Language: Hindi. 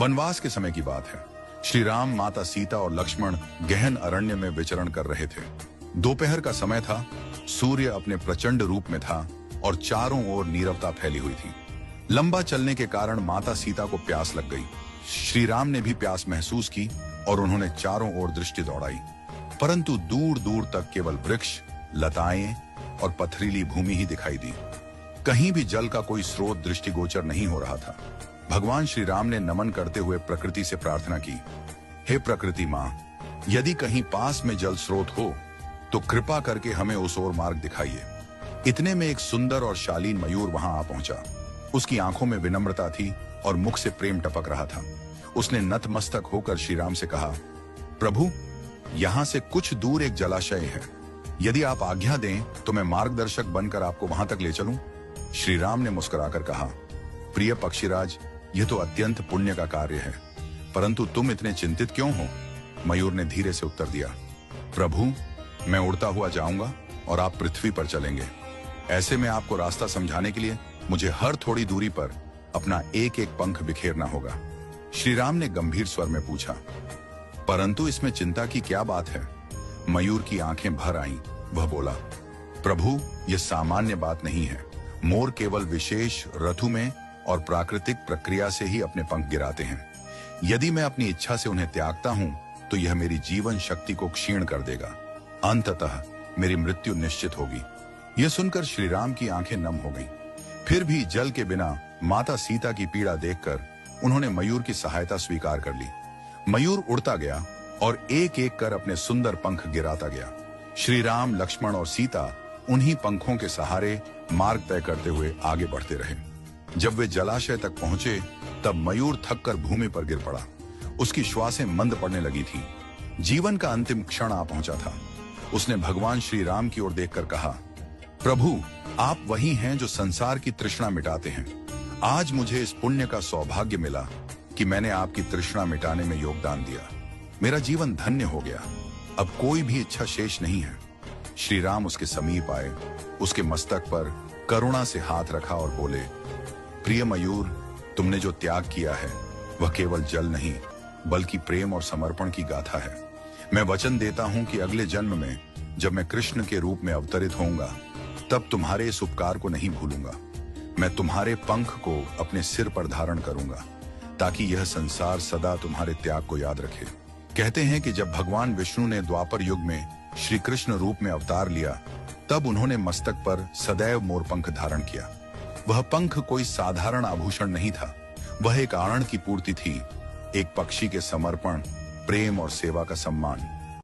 वनवास के समय की बात है। श्री राम, माता सीता और लक्ष्मण गहन अरण्य में विचरण कर रहे थे। दोपहर का समय था, सूर्य अपने प्रचंड रूप में था और चारों ओर नीरवता फैली हुई थी। लंबा चलने के कारण माता सीता को प्यास लग गई। श्री राम ने भी प्यास महसूस की और उन्होंने चारों ओर दृष्टि दौड़ाई, परंतु दूर दूर तक केवल वृक्ष, लताएं और पथरीली भूमि ही दिखाई दी। कहीं भी जल का कोई स्रोत दृष्टिगोचर नहीं हो रहा था। भगवान श्री राम ने नमन करते हुए प्रकृति से प्रार्थना की, हे प्रकृति मां, यदि कहीं पास में जल स्रोत हो तो कृपा करके हमें उस ओर मार्ग दिखाइए। इतने में एक सुंदर और शालीन मयूर वहां आ पहुंचा। उसकी आंखों में विनम्रता थी और मुख से प्रेम टपक रहा था। उसने नतमस्तक होकर श्री राम से कहा, प्रभु, यहां से कुछ दूर एक जलाशय है। यदि आप आज्ञा दें तो मैं मार्गदर्शक बनकर आपको वहां तक ले चलूं। श्री राम ने मुस्कुराकर कहा, प्रिय पक्षीराज, यह तो अत्यंत पुण्य का कार्य है, परंतु तुम इतने चिंतित क्यों हो? मयूर ने धीरे से उत्तर दिया, प्रभु, मैं उड़ता हुआ जाऊंगा और आप पृथ्वी पर चलेंगे। ऐसे में आपको रास्ता समझाने के लिए मुझे हर थोड़ी दूरी पर अपना एक एक पंख बिखेरना होगा। श्री राम ने गंभीर स्वर में पूछा, परंतु इसमें चिंता की क्या बात है? मयूर की आंखें भर आईं। वह बोला, प्रभु, यह सामान्य बात नहीं है। मोर केवल विशेष ऋतु में और प्राकृतिक प्रक्रिया से ही अपने पंख गिराते हैं। यदि मैं अपनी इच्छा से उन्हें त्यागता हूं तो यह मेरी जीवन शक्ति को क्षीण कर देगा। अंततः मेरी मृत्यु निश्चित होगी। यह सुनकर श्री राम की आंखें नम हो गईं। फिर भी जल के बिना माता सीता की पीड़ा देखकर उन्होंने मयूर की सहायता स्वीकार कर ली। मयूर उड़ता गया और एक एक कर अपने सुंदर पंख गिराता गया। श्री राम, लक्ष्मण और सीता उन्हीं पंखों के सहारे मार्ग तय करते हुए आगे बढ़ते रहे। जब वे जलाशय तक पहुंचे तब मयूर थककर भूमि पर गिर पड़ा। उसकी श्वासें मंद पड़ने लगी थी। जीवन का अंतिम क्षण आ पहुंचा था। उसने भगवान श्री राम की ओर देखकर कहा, प्रभु, आप वही हैं जो संसार की तृष्णा मिटाते हैं। आज मुझे इस पुण्य का सौभाग्य मिला कि मैंने आपकी तृष्णा मिटाने में योगदान दिया। मेरा जीवन धन्य हो गया। अब कोई भी इच्छा शेष नहीं है। श्री राम उसके समीप आए, उसके मस्तक पर करुणा से हाथ रखा और बोले, प्रिय मयूर, तुमने जो त्याग किया है वह केवल जल नहीं बल्कि प्रेम और समर्पण की गाथा है। मैं वचन देता हूं कि अगले जन्म में जब मैं कृष्ण के रूप में अवतरित होऊंगा तब तुम्हारे इस उपकार को नहीं भूलूंगा। मैं तुम्हारे पंख को अपने सिर पर धारण करूंगा ताकि यह संसार सदा तुम्हारे त्याग को याद रखे। कहते हैं कि जब भगवान विष्णु ने द्वापर युग में श्री कृष्ण रूप में अवतार लिया तब उन्होंने मस्तक पर सदैव मोरपंख धारण किया। वह पंख कोई साधारण आभूषण नहीं था, वह एक आनंद की पूर्ति थी, एक पक्षी के समर्पण, प्रेम और सेवा का सम्मान।